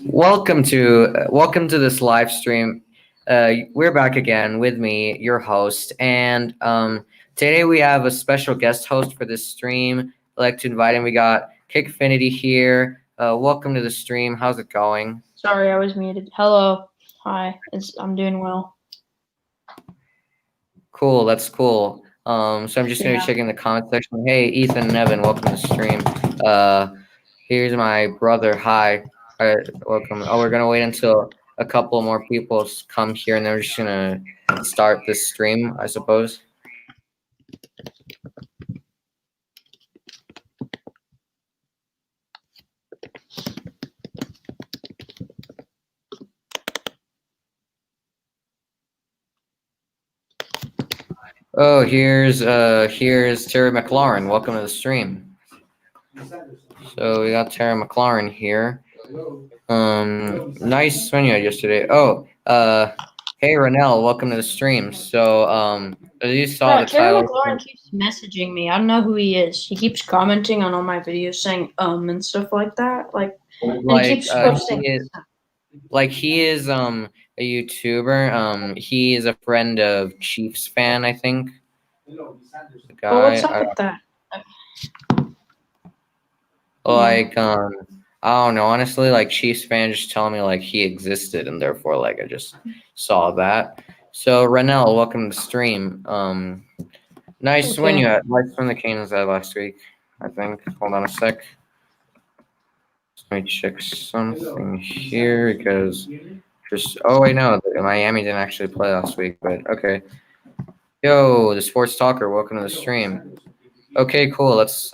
Welcome to this live stream. We're back again with me, your host, and today we have a special guest host for this stream. I'd like to invite him. We got Kickfinity here. Welcome to the stream. How's it going? Sorry, I was muted. Hello. Hi. I'm doing well. Cool. That's cool. So I'm just gonna be Yeah. checking the comment section. Hey, Ethan and Evan, welcome to the stream. Here's my brother. Hi. Welcome. Oh, we're gonna wait until a couple more people come here, and then we're just gonna start this stream, I suppose. Oh, here's Terry McLaurin. Welcome to the stream. So we got Terry McLaurin here. Nice seeing you yesterday. Oh, hey Renell, welcome to the stream. So, as you saw the Terry title. McLaurin keeps messaging me. I don't know who he is. He keeps commenting on all my videos saying and stuff like that. And he keeps posting. He is a YouTuber. He is a friend of Chiefs fan, I think. The guy. Well, what's up with that? I don't know. Honestly, Chiefs fan just telling me he existed, and therefore I just saw that. So Renell, welcome to the stream. Nice when you had from the Canes last week, I think. Hold on a sec. Let me check something here because oh wait, no, Miami didn't actually play last week, but okay. Yo, the sports talker, welcome to the stream. Okay, cool. That's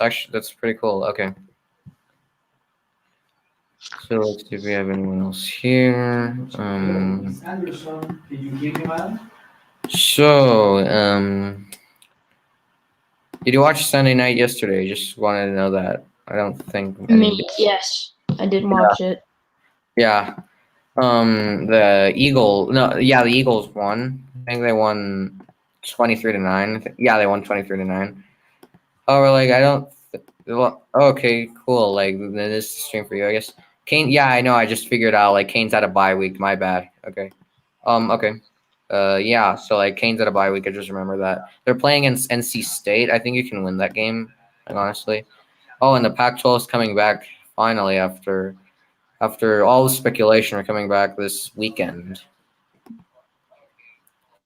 pretty cool. Okay. So let's see if we have anyone else here. Did you watch Sunday Night yesterday? Just wanted to know that. I don't think. Yes, I did watch it. Yeah. The Eagles won. I think they won 23-9. Yeah, they won 23-9. Oh, I don't. Okay, cool. This is the stream for you, I guess. Kane. Yeah, I know. I just figured out Kane's had a bye week. My bad. Okay. Okay. Yeah. So Kane's at a bye week. I just remember that they're playing in NC State. I think you can win that game. Honestly. Oh, and the Pac-12 is coming back finally after all the speculation. Are coming back this weekend.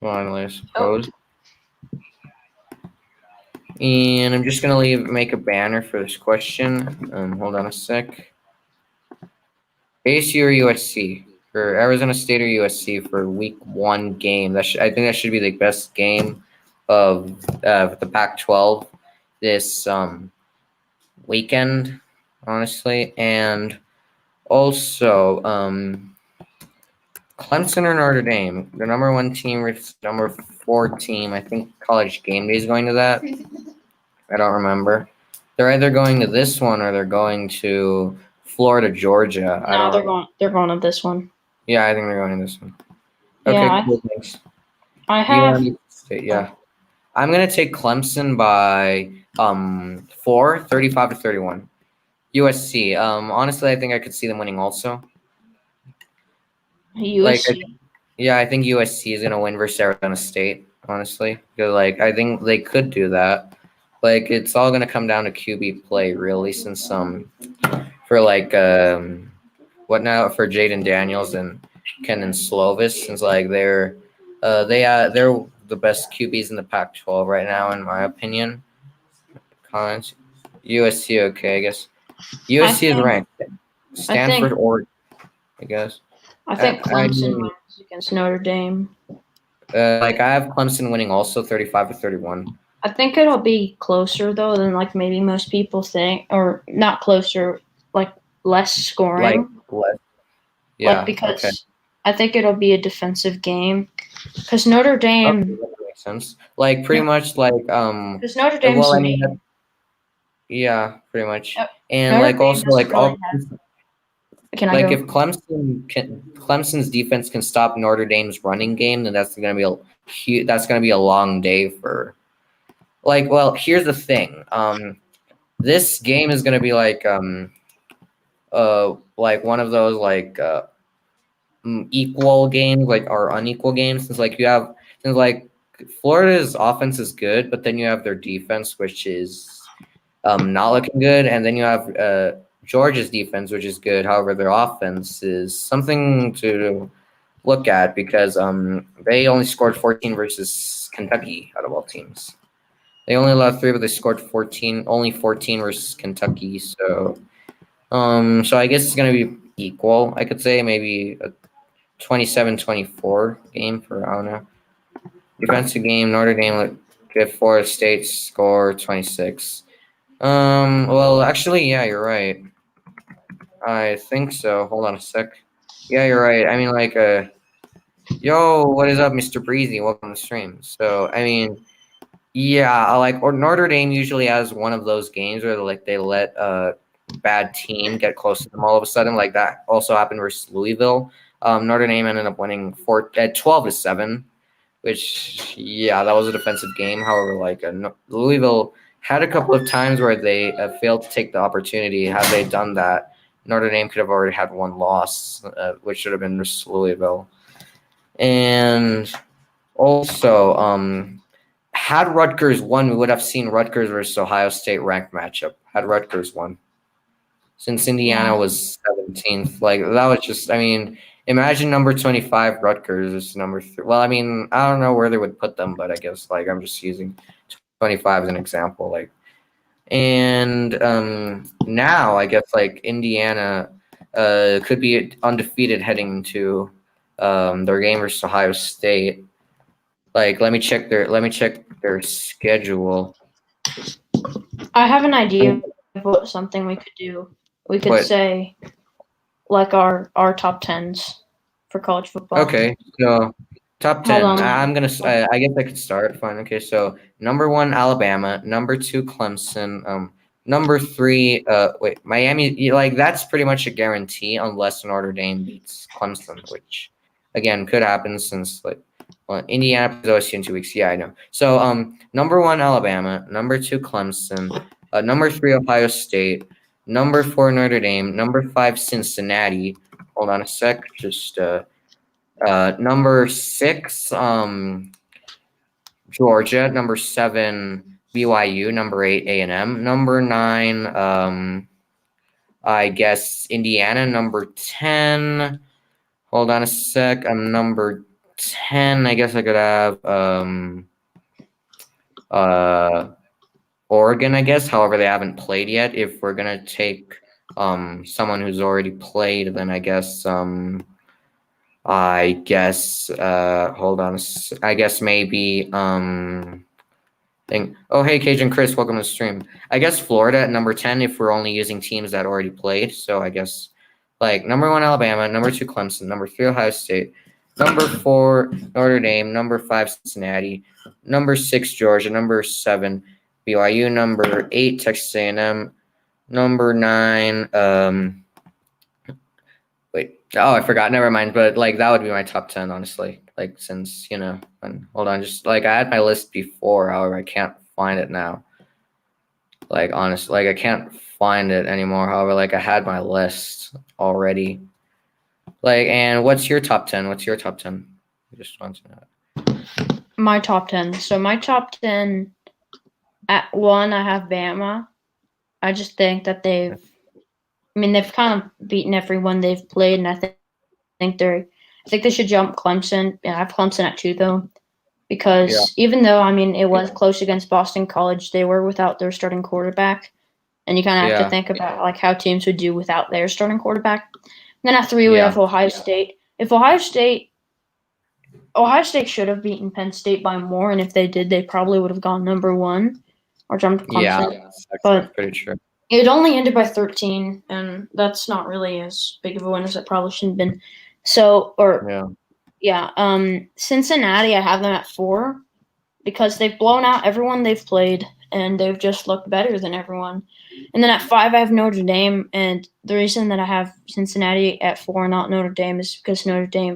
Finally, I suppose. And I'm just gonna make a banner for this question. Hold on a sec. ASU or USC for Arizona State or USC for Week 1 game. I think that should be the best game of the Pac-12 this weekend, honestly. And also, Clemson or Notre Dame, the number 1 team versus number 4 team. I think College Game Day is going to that. I don't remember. They're either going to this one or they're going to Florida, Georgia. No, they're going to this one. Yeah, I think they're going to this one. Okay, cool. Thanks. I have. Yeah. I'm gonna take Clemson by 4, 35-31. USC. Honestly, I think I could see them winning also. USC. I think USC is gonna win versus Arizona State. Honestly, because I think they could do that. It's all gonna come down to QB play, really, since for what now for Jaden Daniels and Kenan Slovis, since they're the best QBs in the Pac-12 right now, in my opinion. Comments. USC, okay, I guess. USC is ranked. Stanford, Oregon, I guess. I think Clemson wins against Notre Dame. I have Clemson winning also 35-31. I think it'll be closer though than maybe most people think, or not closer, less scoring. Yeah. Because okay. I think it'll be a defensive game. Because Notre Dame. Okay, that makes sense. Pretty much Because Notre Dame's yeah, pretty much. And Notre also all. If Clemson's defense can stop Notre Dame's running game, then that's gonna be a long day for. Here's the thing. This game is gonna be like one of those equal games, like or unequal games, since like Florida's offense is good, but then you have their defense, which is not looking good, and then you have Georgia's defense, which is good. However, their offense is something to look at because they only scored 14 versus Kentucky out of all teams. They only allowed 3, but they scored 14, only 14 versus Kentucky. So I guess it's gonna be equal. I could say maybe a 27-24 game for, I don't know. Defensive game, Notre Dame get Florida State score 26. Well, actually, yeah, you're right. I think so. Hold on a sec. Yeah, you're right. I mean, like, yo, what is up, Mr. Breezy? Welcome to the stream. So, I mean, yeah, or Notre Dame usually has one of those games where like they let a bad team get close to them all of a sudden. Like that also happened versus Louisville. Notre Dame ended up winning 12-7, which yeah, that was a defensive game. However, like Louisville had a couple of times where they failed to take the opportunity. Had they done that, Notre Dame could have already had one loss, which should have been versus Louisville. And also, had Rutgers won, we would have seen Rutgers versus Ohio State ranked matchup. Had Rutgers won, since Indiana was 17th, like that was just. I mean, imagine number 25 Rutgers is number 3. Well, I mean, I don't know where they would put them, but I guess like I'm just using 25 as an example. Like, and now I guess like Indiana could be undefeated heading into their game versus Ohio State. Like, let me check their schedule. I have an idea of what something we could do. We could say like our top 10s for college football. Okay, so top 10. I'm gonna. I guess I could start. Fine. Okay, so number 1 Alabama, number 2 Clemson, number 3 Miami. Like that's pretty much a guarantee unless Notre Dame beats Clemson, which again could happen since like. Well, Indiana plays OSU in 2 weeks. Yeah, I know. So, number 1 Alabama, number 2 Clemson, number 3 Ohio State, number 4 Notre Dame, number 5 Cincinnati. Hold on a sec. Just number 6 Georgia, number 7 BYU, number 8 A&M, number 9 I guess Indiana, number 10. Hold on a sec. I'm number 10. I guess I could have Oregon, I guess. However, they haven't played yet. If we're gonna take someone who's already played, then I guess hold on. I guess maybe oh, hey Cajun Chris, welcome to the stream. I guess Florida at number 10 if we're only using teams that already played. So I guess like number 1 Alabama, number 2 Clemson, number 3 Ohio State, number 4 Notre Dame, number 5 Cincinnati, number 6 Georgia, number 7 BYU, number 8 Texas A&M, number 9 I forgot. Never mind. But like that would be my top 10, honestly. Like since hold on, just like I had my list before. However, I can't find it now. Like honestly, like I can't find it anymore. However, like I had my list already. Like, and what's your top 10? What's your top 10? I just want to know. My top 10. So my top 10 at 1, I have Bama. I just think that they've kind of beaten everyone they've played, and I think they should jump Clemson. Yeah, I have Clemson at 2 though, because even though it was close against Boston College, they were without their starting quarterback, and you kind of have to think about like how teams would do without their starting quarterback. And then at 3 we have Ohio State. If Ohio State should have beaten Penn State by more, and if they did, they probably would have gone number 1 or jumped Clemson. Yeah, that's pretty true. It only ended by 13, and that's not really as big of a win as it probably should have been. So, Cincinnati, I have them at 4 because they've blown out everyone they've played, and they've just looked better than everyone. And then at 5, I have Notre Dame, and the reason that I have Cincinnati at 4, not Notre Dame, is because Notre Dame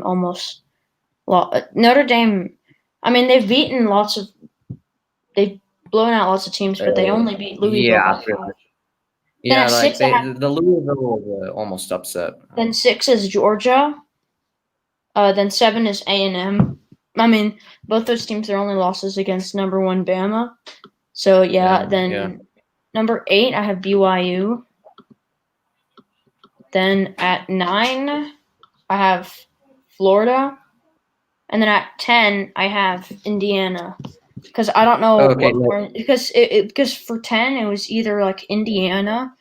they've blown out lots of teams, but they only beat Louisville. Yeah, at like six, I have, the Louisville was almost upset. then 6 is Georgia. Then 7 is A&M. I mean, both those teams, their only losses against number 1 Bama. So yeah, then Yeah. number 8, I have BYU. Then at 9, I have Florida. And then at 10, I have Indiana. Because I don't know Okay. because for 10, it was either like Indiana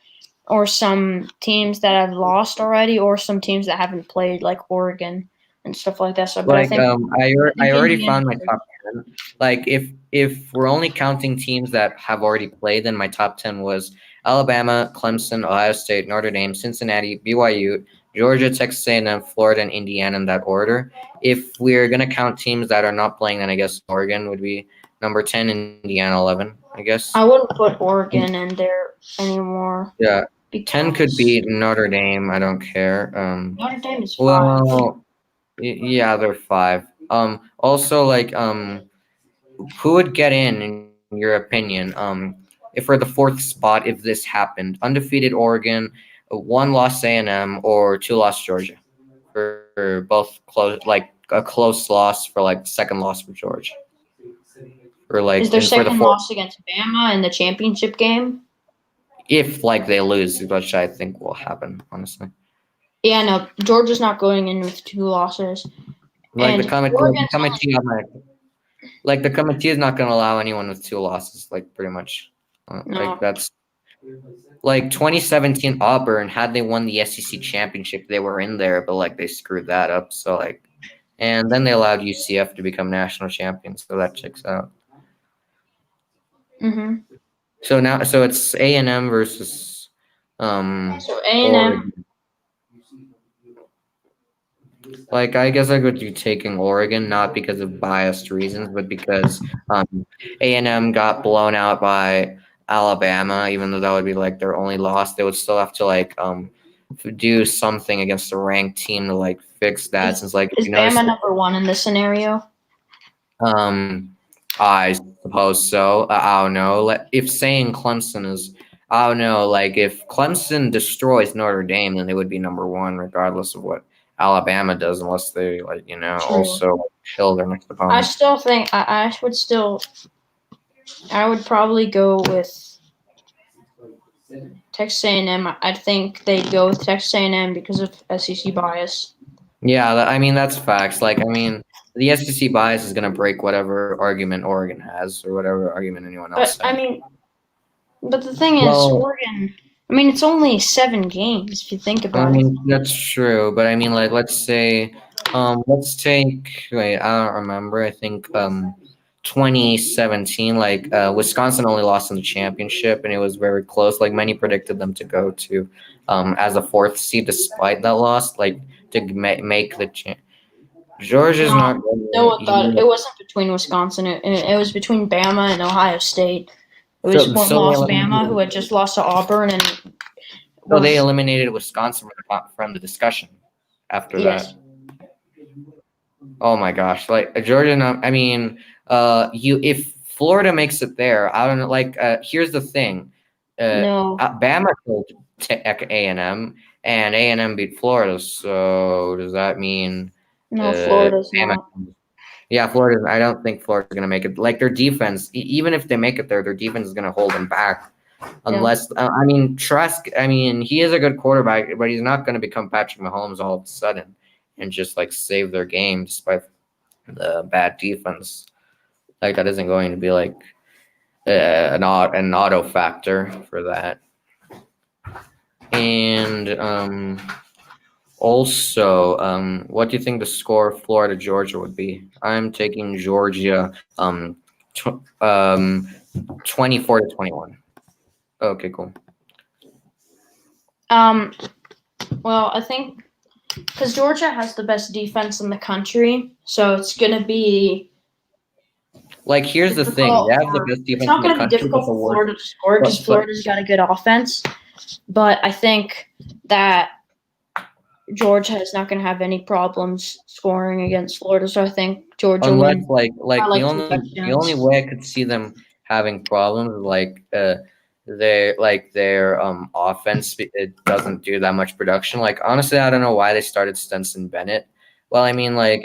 or some teams that have lost already or some teams that haven't played, like Oregon and stuff like that. So, but I Like think I already Indiana. found my top 10. Like if we're only counting teams that have already played, then my top 10 was Alabama, Clemson, Ohio State, Notre Dame, Cincinnati, BYU, Georgia, Texas A&M, Florida, and Indiana in that order. If we're gonna count teams that are not playing, then I guess Oregon would be number 10, Indiana 11, I guess. I wouldn't put Oregon in there anymore. Yeah. 10 could because be Notre Dame. I don't care. Notre Dame is 5. Well, yeah, they're 5. Also, like, who would get in your opinion? If we're the 4th spot, if this happened, undefeated Oregon, 1 loss A&M, or 2 loss Georgia, for both close, like a close loss for like second loss for Georgia, or like Is their and for the second 4th, loss against Bama in the championship game? if like they lose, which I think will happen, honestly. Yeah, no, Georgia's not going in with 2 losses. Like And Oregon's the committee is not going to allow anyone with 2 losses. Like pretty much, No. like that's like 2017 Auburn. Had they won the SEC championship, they were in there, but like they screwed that up. So like, and then they allowed UCF to become national champions. So that checks out. Mm-hmm. So it's A&M versus So A&M. Oregon. Like I guess I could be taking Oregon, not because of biased reasons, but because A&M got blown out by Alabama. Even though that would be like their only loss, they would still have to like do something against a ranked team to like fix that. Since like Is Bama number 1 in this scenario? I suppose so. I don't know. If saying Clemson is, I don't know. Like if Clemson destroys Notre Dame, then they would be number 1, regardless of what Alabama does, unless they like True. also kill their next opponent. I still think I would probably go with Texas A&M. I think they'd go with Texas A&M because of SEC bias. Yeah, I mean that's facts. Like I mean, the SEC bias is gonna break whatever argument Oregon has or whatever argument anyone else But has. I mean, but the thing is, Oregon. I mean, it's only 7 games if you think about it. That's true, but I mean, like, let's say, let's take. Wait, I don't remember. I think 2017, like, Wisconsin only lost in the championship, and it was very close. Like, many predicted them to go to, as a 4th seed, despite that loss, like to make the champ. Georgia's not. No one thought it wasn't between Wisconsin. It was between Bama and Ohio State. It was one lost Bama, who had just lost to Auburn, and so they eliminated Wisconsin from the discussion after that. Oh my gosh! Like Georgia, I mean, if Florida makes it there, I don't know. Like, here's the thing: no, Bama killed A&M, and A&M beat Florida. So does that mean? No, Florida's not. Yeah, Florida. I don't think Florida's gonna make it. Like their defense, even if they make it there, their defense is gonna hold them back. Unless I mean Trask, I mean he is a good quarterback, but he's not going to become Patrick Mahomes all of a sudden and just like save their game despite the bad defense. Like that isn't going to be like an auto factor for that. And also, what do you think the score of Florida Georgia would be? I'm taking Georgia 24-21. Okay, cool. Well, I think because Georgia has the best defense in the country, so it's gonna be. Like, here's the thing: they have the best defense. It's not gonna be difficult for Florida to score because Florida's got a good offense, but I think that Georgia is not gonna have any problems scoring against Florida. So I think Georgia unless wins. the only way I could see them having problems is like their offense, it doesn't do that much production. Like honestly, I don't know why they started Stenson Bennett. Well, I mean, like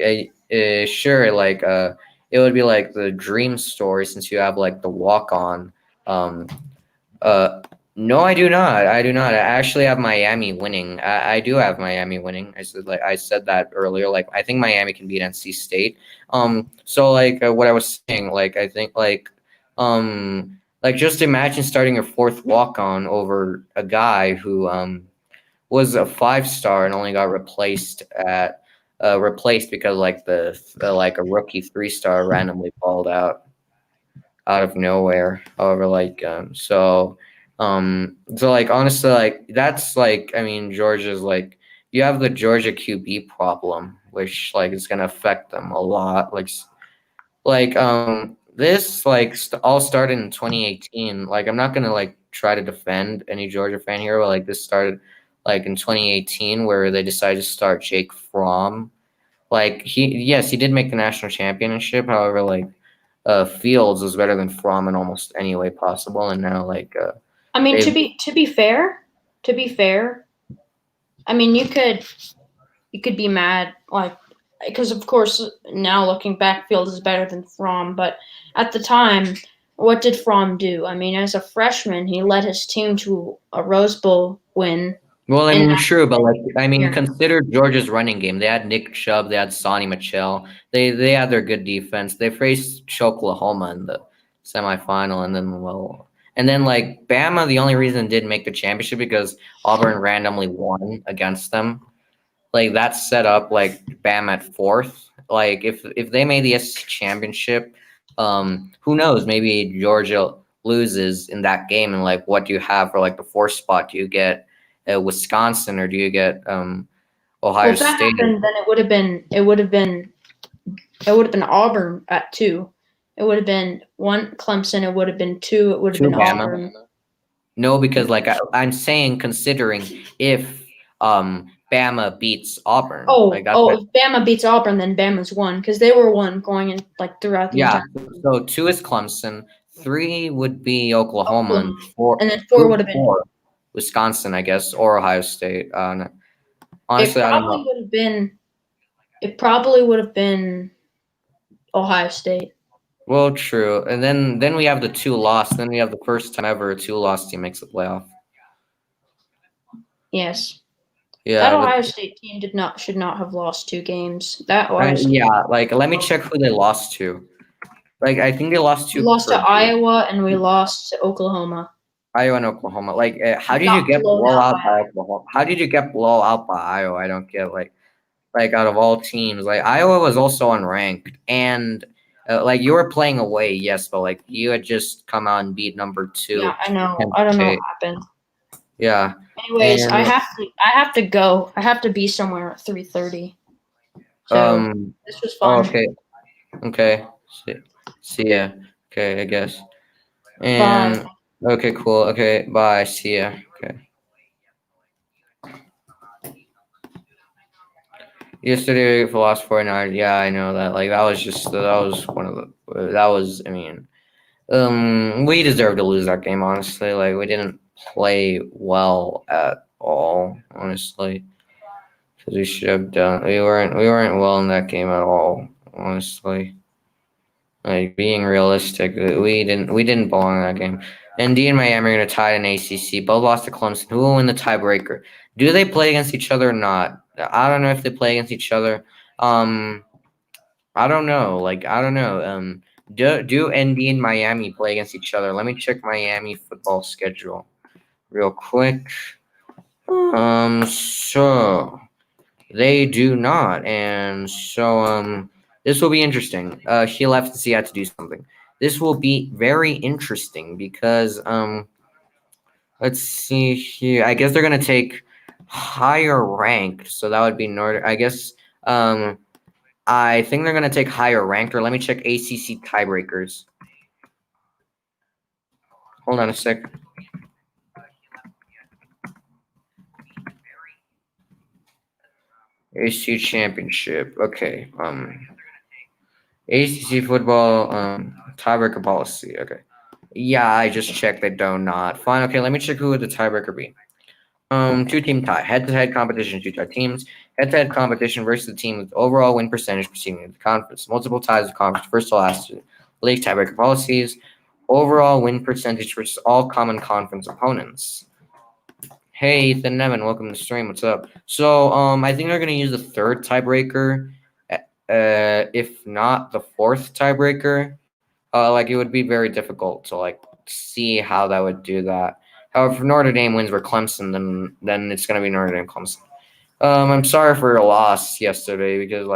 sure, like it would be like the dream story since you have like the walk on. Um, no, I do not. I do not. I actually have Miami winning. I do have Miami winning. I said that earlier. Like I think Miami can beat NC State. So like what I was saying, like I think like just imagine starting your fourth walk on over a guy who was a 5-star and only got replaced because like like a rookie 3-star randomly balled out of nowhere. However, like so like honestly, like that's like I mean Georgia's like you have the Georgia QB problem, which like is gonna affect them a lot. This like all started in 2018. Like I'm not gonna like try to defend any Georgia fan here, but like this started like in 2018 where they decided to start Jake Fromm. Like he did make the national championship. However, like Fields was better than Fromm in almost any way possible, and now like I mean, they've to be fair, I mean you could be mad like because of course now looking back, Fields is better than Fromm, but at the time, what did Fromm do? I mean, as a freshman, he led his team to a Rose Bowl win. well, I And mean, true, but like I mean, yeah, consider Georgia's running game. They had Nick Chubb, they had Sonny Michel, they had their good defense. They faced Oklahoma in the semifinal, and then like Bama. The only reason it didn't make the championship because Auburn randomly won against them. Like that set up like Bam at fourth. Like if they made the SEC championship, who knows? Maybe Georgia loses in that game, and like what do you have for like the fourth spot? Do you get Wisconsin or do you get well, Ohio if that State? happened, then it would have been Auburn at 2. It would have been 1 Clemson. It would have been 2. It would have To been Bama? Auburn. No, because like I'm saying, considering if Bama beats Auburn, like that's If Bama beats Auburn, then Bama's 1 because they were 1 going in like throughout the yeah. entire So 2 is Clemson, 3 would be Oklahoma, and Oklahoma, and then 4 would have been. 4 Wisconsin, I guess, or Ohio State. It Honestly, I don't probably know. would have been. It probably would have been Ohio State. Well, true. And then we have the 2 loss. Then we have the first time ever a 2-loss team makes the playoff. Yes, that Yeah, but Ohio State team should not have lost 2 games. That Ohio State yeah, like let me check who they lost to. Like I think they lost we to lost to Purdue, Iowa and we lost to Oklahoma. Iowa, and Oklahoma. Like, how We did you got get blown out blowout by by Iowa. Oklahoma? How did you get blow out by Iowa? I don't get like out of all teams, like Iowa was also unranked, and like you were playing away, yes, but like you had just come out and beat number 2 Yeah, I know. Penn I don't know what State. happened. Yeah, Anyways, and I have to go. I have to be somewhere at 3:30. So um, this was oh, fun. okay, see ya. Okay, I guess. Bye. And okay, cool. Okay, bye. See ya. Okay. Yesterday for last 49. Yeah, I know that. Like that was one of the that was I mean, we deserved to lose that game, honestly. Like we didn't play well at all, honestly. Because we should have done we weren't well in that game at all, honestly. Like being realistic, we didn't belong in that game. ND and Miami are gonna tie in ACC. Both lost to Clemson. Who will win the tiebreaker? Do they play against each other or not? I don't know if they play against each other. Um, I don't know. Like I don't know. Do ND and Miami play against each other? Let me check Miami football schedule real quick. So they do not, and so this will be interesting. He left to see how to do something. This will be very interesting because let's see here. I guess they're gonna take higher ranked, so that would be North. I guess I think they're gonna take higher ranked. Or let me check ACC tiebreakers. Hold on a sec. ACC championship. Okay. ACC football tiebreaker policy. Okay. Yeah, I just checked. They do not. Fine. Okay, let me check who would the tiebreaker be. Two-team tie. Head-to-head competition, two tie teams. Head-to-head competition versus the team with overall win percentage preceding the conference. Multiple ties of conference, first to last. League tiebreaker policies. Overall win percentage versus all common conference opponents. Hey, Ethan Nevin, welcome to the stream. What's up? So, I think they're gonna use the third tiebreaker, if not the fourth tiebreaker. Like it would be very difficult to like see how that would do that. However, if Notre Dame wins for Clemson, then it's gonna be Notre Dame Clemson. I'm sorry for your loss yesterday because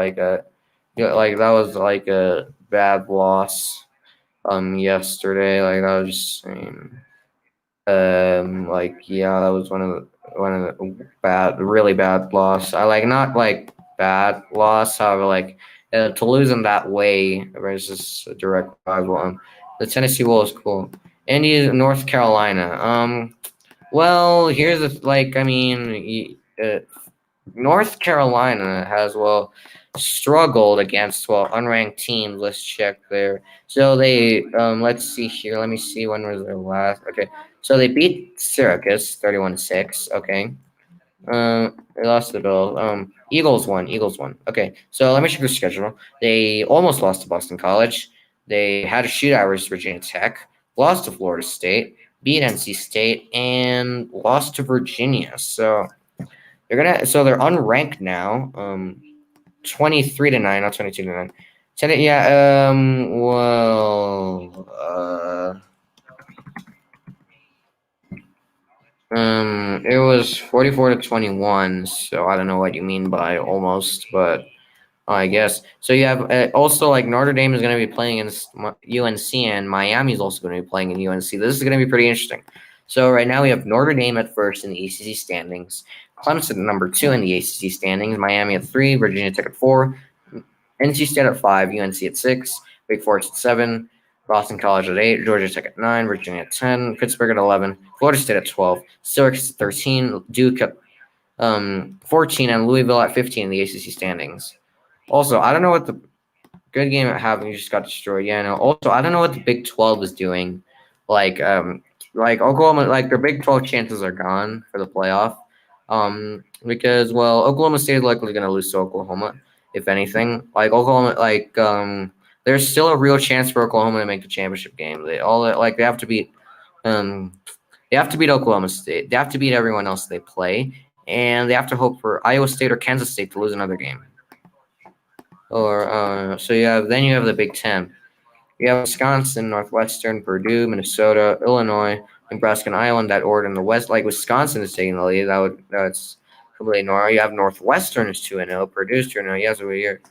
yeah, like that was like a bad loss. Yesterday, like I was just saying. Like yeah, that was one of the really bad loss. I like not like bad loss, however, like to lose in that way versus a direct rival. The Tennessee Bowl is cool. Indy, North Carolina. Well, here's the like. I mean, North Carolina has struggled against unranked teams. Let's check there. So they let's see here. Let me see when was their last. Okay, so they beat Syracuse 31-6. Okay, they lost the Bill. Eagles won. Eagles won. Okay, so let me check their schedule. They almost lost to Boston College. They had a shootout versus Virginia Tech. Lost to Florida State. Beat NC State and lost to Virginia. So they're unranked now. 23-9, not 22-9. Yeah. It was 44-21. So I don't know what you mean by almost, but I guess so. You have also like Notre Dame is going to be playing in UNC, and Miami is also going to be playing in UNC. This is going to be pretty interesting. So right now we have Notre Dame at first in the ACC standings, Clemson at number 2 in the ACC standings, Miami at 3, Virginia Tech at 4, NC State at 5, UNC at 6, Wake Forest at 7, Boston College at 8, Georgia Tech at 9, Virginia at 10, Pittsburgh at 11, Florida State at 12, Syracuse at 13, Duke at 14, and Louisville at 15 in the ACC standings. Also, I don't know what the good game at having just got destroyed. Yeah, no. Also, I don't know what the Big 12 is doing. Like Oklahoma, like their Big 12 chances are gone for the playoff. Because Oklahoma State is likely going to lose to Oklahoma, if anything. Like Oklahoma, there's still a real chance for Oklahoma to make the championship game. They have to beat, Oklahoma State. They have to beat everyone else they play, and they have to hope for Iowa State or Kansas State to lose another game. Then you have the Big Ten. You have Wisconsin, Northwestern, Purdue, Minnesota, Illinois, Nebraska, and Iowa in that order. In the West, like Wisconsin is taking the lead. That's completely normal. You have Northwestern is 2-0, Purdue's 2-0. Yes, over here.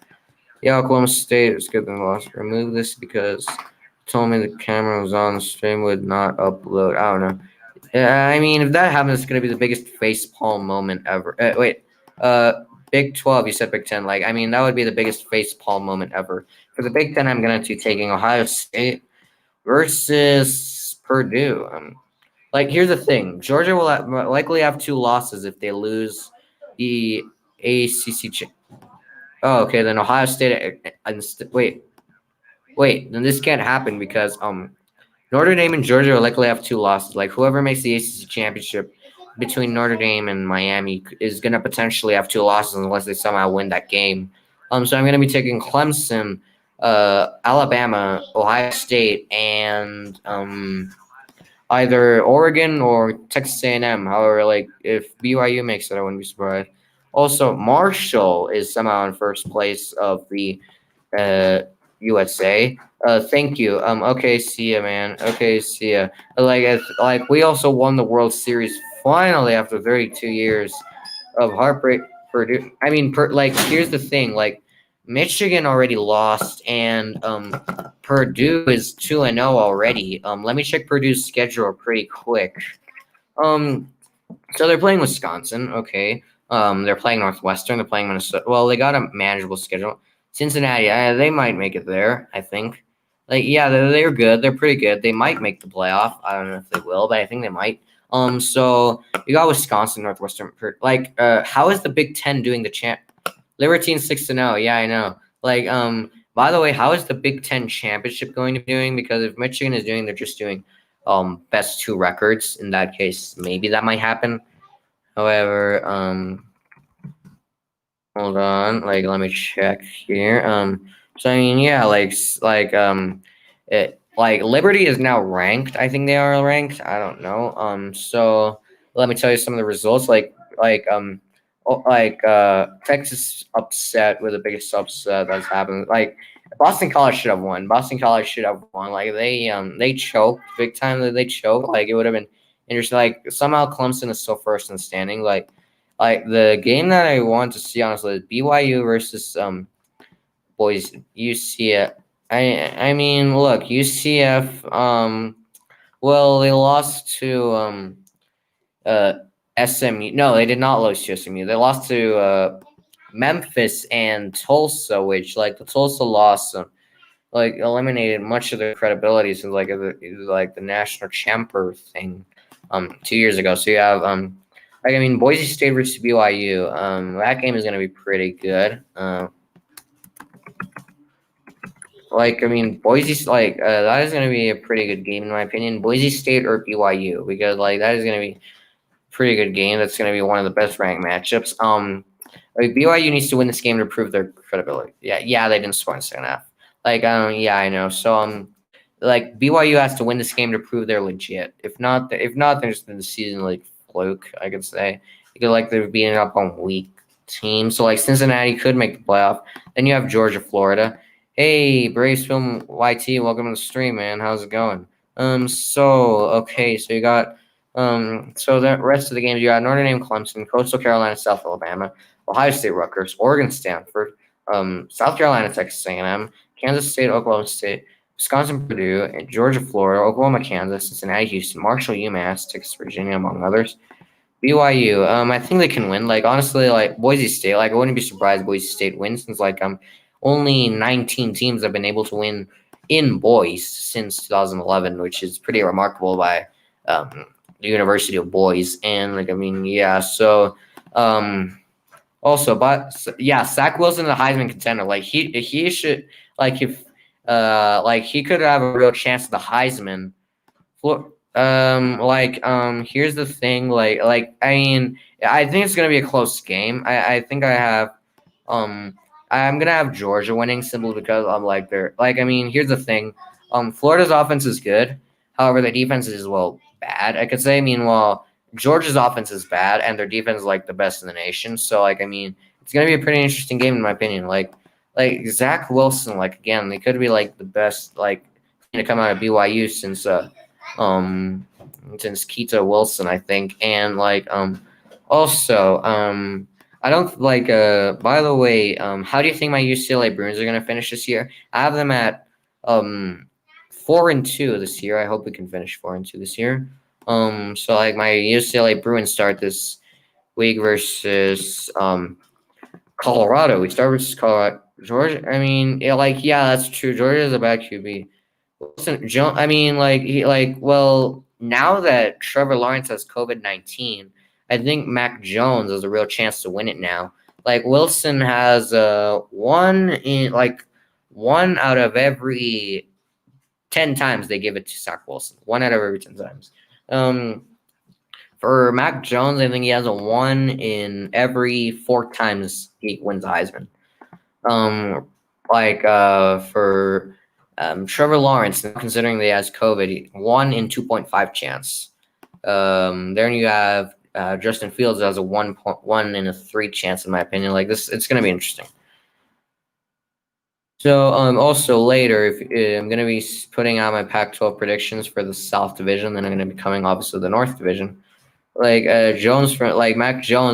Yeah, Oklahoma State is good than lost. Remove this because it told me the camera was on, the stream would not upload. I don't know. Yeah, I mean, if that happens, it's gonna be the biggest facepalm moment ever. Big 12, you said Big 10. Like, I mean, that would be the biggest facepalm moment ever. For the Big 10, I'm going to be taking Ohio State versus Purdue. Here's the thing. Georgia will likely have 2 losses if they lose the ACC. Oh, okay. Then Ohio State. Wait. Then this can't happen because Notre Dame and Georgia will likely have 2 losses. Like, whoever makes the ACC championship between Notre Dame and Miami is going to potentially have 2 losses unless they somehow win that game. So I'm going to be taking Clemson, Alabama, Ohio State, and either Oregon or Texas A&M. However, like if BYU makes it, I wouldn't be surprised. Also, Marshall is somehow in first place of the USA. Thank you. Okay, see ya, man. Okay, see ya. Like we also won the World Series finally after 32 years of heartbreak. Purdue. I mean, here's the thing. Like, Michigan already lost, and Purdue is 2-0 already. Let me check Purdue's schedule pretty quick. So they're playing Wisconsin. Okay. They're playing Northwestern. They're playing Minnesota. Well, they got a manageable schedule. Cincinnati, they might make it there, I think. Like, yeah, they're good. They're pretty good. They might make the playoff. I don't know if they will, but I think they might. So you got Wisconsin, Northwestern. How is the Big Ten doing the champ? Libertine 6-0. Yeah, I know. By the way, how is the Big Ten championship going to be doing? Because if Michigan is doing, they're just doing best two records. In that case, maybe that might happen. However, hold on, like let me check here. So I mean, yeah, it like Liberty is now ranked. I think they are ranked. I don't know. So let me tell you some of the results. Texas upset with the biggest upset that's happened. Like Boston College should have won. Boston College should have won. Like they choked big time. They choked. Like it would have been interesting. Like somehow Clemson is still first in the standing. Like the game that I want to see honestly is BYU versus boys UCF. I mean look UCF well they lost to SMU. No, they did not lose to SMU. They lost to Memphis and Tulsa, which like the Tulsa loss like eliminated much of their credibility since like the national champer thing 2 years ago. So you have like I mean Boise State versus BYU. That game is gonna be pretty good. Like I mean Boise that is gonna be a pretty good game in my opinion. Boise State or BYU because like that is gonna be a pretty good game. That's gonna be one of the best ranked matchups. Like BYU needs to win this game to prove their credibility. Yeah, they didn't score in the second half. Yeah, I know. So like BYU has to win this game to prove they're legit. If not, they're just in the season like fluke. I could say because like they're beating up on weak teams. So like Cincinnati could make the playoff. Then you have Georgia, Florida. Hey, Braves Film YT, welcome to the stream, man. How's it going? Okay, so you got so the rest of the games you got Notre Dame, Clemson, Coastal Carolina, South Alabama, Ohio State, Rutgers, Oregon, Stanford, South Carolina, Texas A&M, Kansas State, Oklahoma State, Wisconsin, Purdue, and Georgia, Florida, Oklahoma, Kansas, Cincinnati, Houston, Marshall, UMass, Texas, Virginia, among others. BYU, I think they can win. Like honestly, like Boise State, like I wouldn't be surprised Boise State wins since like only 19 teams have been able to win in boys since 2011, which is pretty remarkable by the University of Boys. And like I mean, yeah, so also, but yeah, Zach Wilson, the Heisman contender. Like he should like if like he could have a real chance at the Heisman. Here's the thing. I mean, I think it's gonna be a close game. I think I have I'm gonna have Georgia winning simply because I'm like they're like I mean, here's the thing. Florida's offense is good. However, the defense is bad. I could say. Meanwhile, Georgia's offense is bad, and their defense is like the best in the nation. So, like, I mean, it's gonna be a pretty interesting game in my opinion. Like Zach Wilson, like again, they could be like the best like to come out of BYU since Keita Wilson, I think, and also I don't like. By the way, how do you think my UCLA Bruins are gonna finish this year? I have them at 4-2 this year. I hope we can finish 4-2 this year. So like my UCLA Bruins start this week versus Colorado. We start versus Colorado. Georgia. I mean, yeah, that's true. Georgia is a bad QB. Wilson, I mean, now that Trevor Lawrence has COVID-19, I think Mac Jones has a real chance to win it now. Like Wilson has one out of every 10 times they give it to Zach Wilson. 1 out of every 10 times. For Mac Jones, I think he has a 1 in every 4 times he wins the Heisman. For Trevor Lawrence, considering that he has COVID, 1 in 2.5 chance. Then you have Justin Fields has a 1 in a 3 chance, in my opinion. Like this, it's going to be interesting. So also later, if I'm going to be putting out my Pac-12 predictions for the South Division, then I'm going to be coming obviously the North Division. Mac Jones,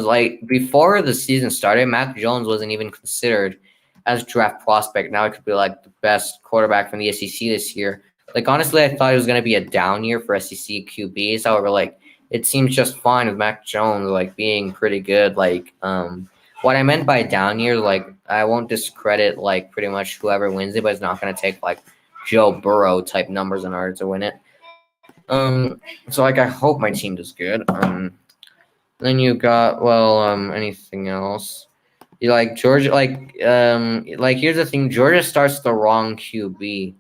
like before the season started, Mac Jones wasn't even considered as draft prospect. Now it could be like the best quarterback from the SEC this year. Like honestly, I thought it was going to be a down year for SEC QBs. However, like it seems just fine with Mac Jones like being pretty good. What I meant by down year, like I won't discredit like pretty much whoever wins it, but it's not going to take like Joe Burrow type numbers in order to win it. So like I hope my team does good. Then you got anything else? You like Georgia, like here's the thing: Georgia starts the wrong QB.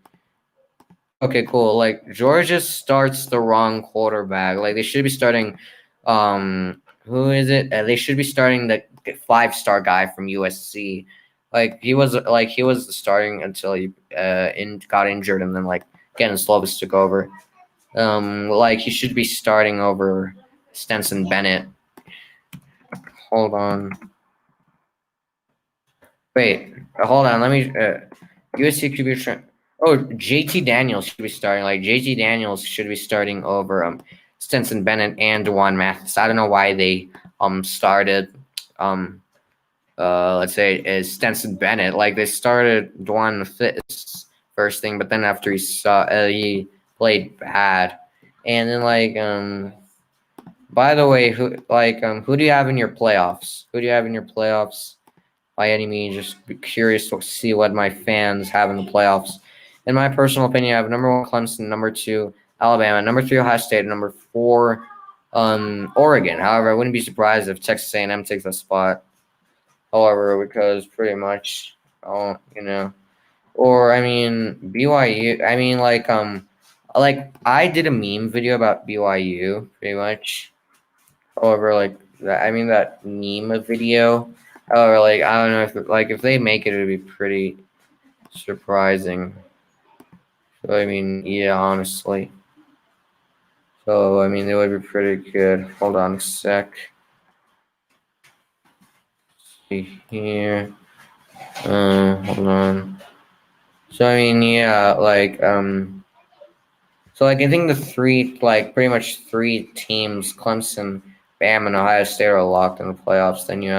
Okay, cool. Like Georgia starts the wrong quarterback. Like they should be starting, who is it? They should be starting the 5-star guy from USC. Like he was the starting until he got injured and then like Ken Slovis took over. Like he should be starting over Stenson Bennett. Hold on. Wait, hold on. Let me. USC QB. Oh, JT Daniels should be starting. Like JT Daniels should be starting over Stenson Bennett and Dewan Mathis. I don't know why they started let's say is Stenson Bennett. Like they started Dewan Mathis first thing, but then after he played bad, and then by the way, who do you have in your playoffs? Who do you have in your playoffs? By any means, just be curious to see what my fans have in the playoffs. In my personal opinion, I have number 1 Clemson, number 2 Alabama, number 3 Ohio State, and number 4 Oregon. However, I wouldn't be surprised if Texas A&M takes that spot. However, because pretty much, or I mean BYU. I mean like I did a meme video about BYU pretty much. However, that meme video. However, like I don't know if they make it, it'd be pretty surprising. So I mean, yeah, honestly. So I mean, it would be pretty good. Hold on a sec. See here. Hold on. So I mean, yeah, so like I think pretty much 3 teams, Clemson, Bama, and Ohio State are locked in the playoffs. Then you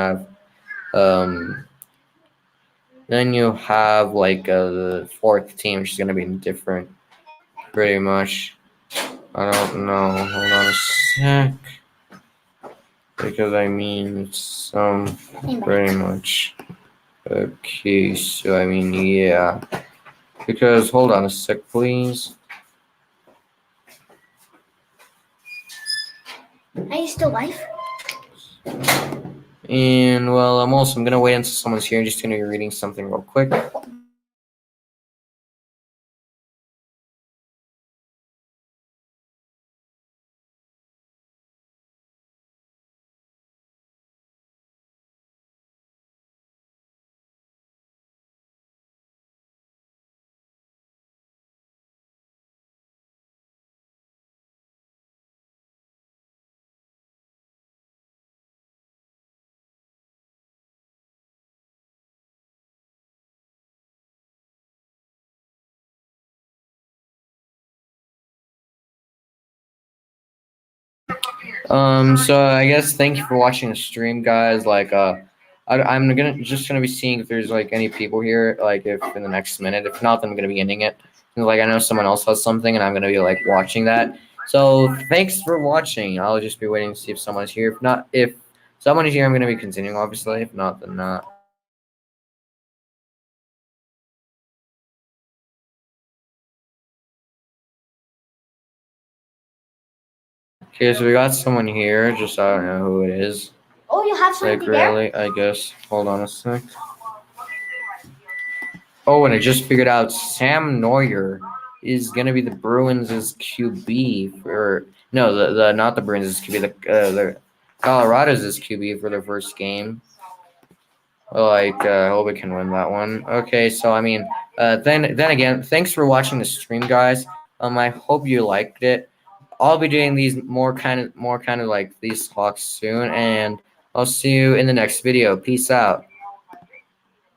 have the 4th team, which is gonna be different, pretty much. I don't know. Hold on a sec, because I mean it's pretty much okay. So I mean yeah, because hold on a sec, please. Are you still live? And well, I'm gonna wait until someone's here. I'm just gonna be reading something real quick. So I guess thank you for watching the stream, guys. I'm gonna be seeing if there's any people here, if in the next minute. If not, then I'm gonna be ending it. I know someone else has something, and I'm gonna be watching that. So thanks for watching. I'll just be waiting to see if someone's here. If someone is here, I'm gonna be continuing. Obviously, if not, then not. Okay, so we got someone here. Just I don't know who it is. Oh, you have something there? Really, I guess. Hold on a sec. Oh, and I just figured out Sam Neuer is gonna be the Bruins' QB for the not the Bruins' QB, the Colorado's QB for their first game. I hope we can win that one. Okay, so I mean, then again, thanks for watching the stream, guys. I hope you liked it. I'll be doing these more kind of like these talks soon, and I'll see you in the next video. Peace out.